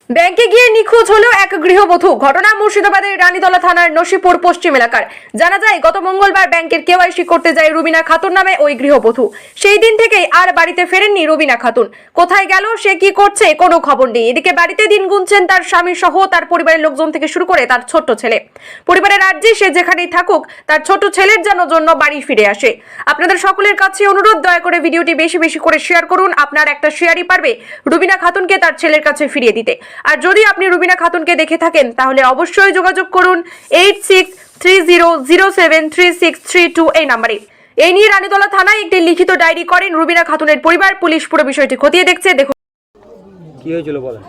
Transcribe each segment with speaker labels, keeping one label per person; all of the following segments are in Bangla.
Speaker 1: ব্যাংকে গিয়ে নিখোঁজ হলো এক গৃহবধূ। ঘটনা মুর্শিদাবাদের রানীতলা থানার নসিপুর পশ্চিম এলাকার। জানা যায় গত মঙ্গলবার ব্যাংকের কেওয়াইসি করতে যায় রুবিনা খাতুন নামে ওই গৃহবধূ। সেই দিন থেকেই আর বাড়িতে ফেরেননি রুবিনা খাতুন। কোথায় গেল, সে কি করছে, কোনো খবর নেই। এদিকে বাড়িতে দিন গুনছেন তার স্বামী সহ তার পরিবারের লোকজন থেকে শুরু করে তার ছোট্ট ছেলে। পরিবারের আর্জি সে যেখানেই থাকুক তার ছোট ছেলের জন্য বাড়ি ফিরে আসে। আপনাদের সকলের কাছে অনুরোধ, দয়া করে ভিডিওটি বেশি বেশি করে শেয়ার করুন। আপনার একটা শেয়ারই পারবে রুবিনা খাতুনকে তার ছেলের কাছে ফিরিয়ে দিতে। আর যদি আপনি রুবিনা খাতুনকে দেখে থাকেন তাহলে অবশ্যই যোগাযোগ করুন 8630073632 এই নম্বরে। এই নিয়ে রানীতলা থানায় একটি লিখিত ডায়েরি করেন রুবিনা খাতুনের পরিবার। পুলিশ পুরো বিষয়টি খতিয়ে দেখছে। দেখুন
Speaker 2: কি হয়েছিল বলেন।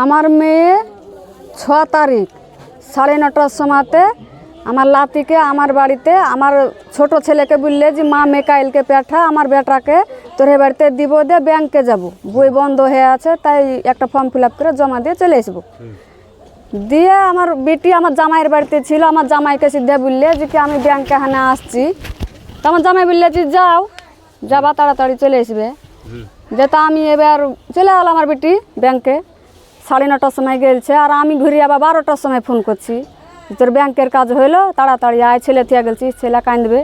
Speaker 3: আমার মেয়ে 6 তারিখ 9:30টার সময়তে আমার লাতিকে আমার বাড়িতে আমার ছোট ছেলেকে বললে যে মা মেকাইলকে পাঠা, আমার বেটাকে তোর বাড়িতে দিব, দে ব্যাংকে যাব, বই বন্ধ হয়ে আছে, তাই একটা ফর্ম ফিল আপ করে জমা দিয়ে চলে আসবো। দিয়ে আমার বেটি আমার জামাইয়ের বাড়িতে ছিল, আমার জামাইকে সিদ্ধা বললে যে কি আমি ব্যাংকে হানে আসছি। তো আমার জামাই বললে যে যাও, যাবা তাড়াতাড়ি চলে আসবে। যেটা আমি এবার চলে গেলাম আমার বেটি ব্যাংকে। 9:30টার সময় গেলছে, আর আমি ঘুরে আবার 12টার সময় ফোন করছি, তোর ব্যাংকের কাজ হইলো, তাড়াতাড়ি আয়, ছেলে থিয়া গেলছি, ছেলে কাঁদবে।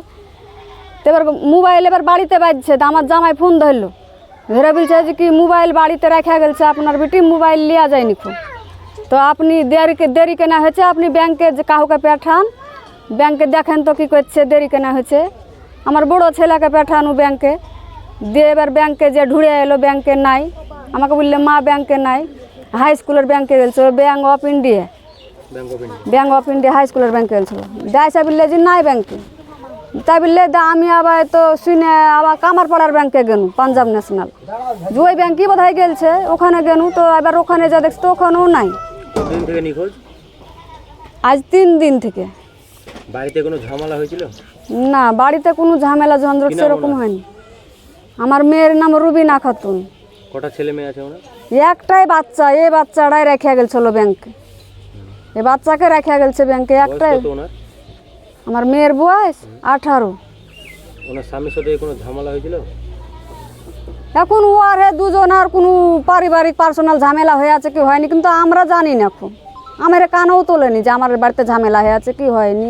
Speaker 3: তো এবার মোবাইল এবার বাড়িতে বাজছে, তো আমার জামাই ফোন ধরলো, ধরে বলছে যে কি মোবাইল বাড়িতে রাখা গেছে, আপনার বেটি মোবাইল লিয়া যায়নি খুব, তো আপনি দেরি কেনা হয়েছে, আপনি ব্যাংকে যে কাউকে পাঠান, ব্যাংকে দেখেন তো কী করছে, দেরি কেনা হয়েছে। আমার বড় ছেলেকে পাঠানো ব্যাংকে, দিয়ে এবার ব্যাংকে যে ঢুড়ে এলো, ব্যাংকে নাই। আমাকে বললে মা ব্যাংকে নাই। হাই স্কুলের ব্যাংকে গেছে, ব্যাংক অফ ইন্ডিয়া হাই স্কুলের ব্যাংকে গেছিল। যাইসা বললে যে নাই ব্যাংকে, তাই বললে আমি আবার তো শুনে আবার কামারপাড়ার ব্যাংকে গেলু, পাঞ্জাব ন্যাশনাল, যে ওই ব্যাংকই বোধ হয় গেলছে, ওখানে গেলু। তো এবার ওখানে যা দেখছি তো ওখানেও নাই। আজ 3 দিন থেকে।
Speaker 2: বাড়িতে কোনো ঝামেলা হয়েছিল?
Speaker 3: না, বাড়িতে কোনো ঝামেলা ঝঞ্ঝট সেরকম হয়নি। আমার মেয়ের নাম রুবিনা খাতুন।
Speaker 2: কটা ছেলে মেয়ে আছে ওনার?
Speaker 3: একটাই বাচ্চা, এই বাচ্চাটাই রেখে গেছিল ব্যাংকে, এই বাচ্চাকে রেখে গেছে ব্যাংকে একটাই। আমার মেয়ের বয়স 18।
Speaker 2: ওনার স্বামীর সাথে কোনো ঝামেলা হয়েছিল?
Speaker 3: এখন ও আর দুজন আর কোনো পারিবারিক পার্সোনাল ঝামেলা হয়ে আছে কি হয়নি, কিন্তু আমরা জানি না। এখন আমার কানেও তোলেনি যে আমার বাড়িতে ঝামেলা হয়ে আছে কি হয়নি,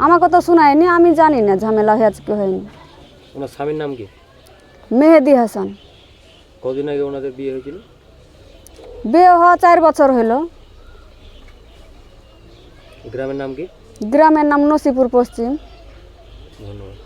Speaker 3: আমাকে তো শোনায়নি, আমি জানি না ঝামেলা হয়ে আছে কি হয়নি।
Speaker 2: ওনার স্বামীর নাম কি?
Speaker 3: মেহেদি হাসান।
Speaker 2: কদিন আগে ওনাদের বিয়ে হয়েছিল?
Speaker 3: বিয়ে হওয়া 4 বছর হলো।
Speaker 2: গ্রামের নাম কি?
Speaker 3: গ্রামের নাম নসিপুর পশ্চিম।
Speaker 2: ধন্যবাদ।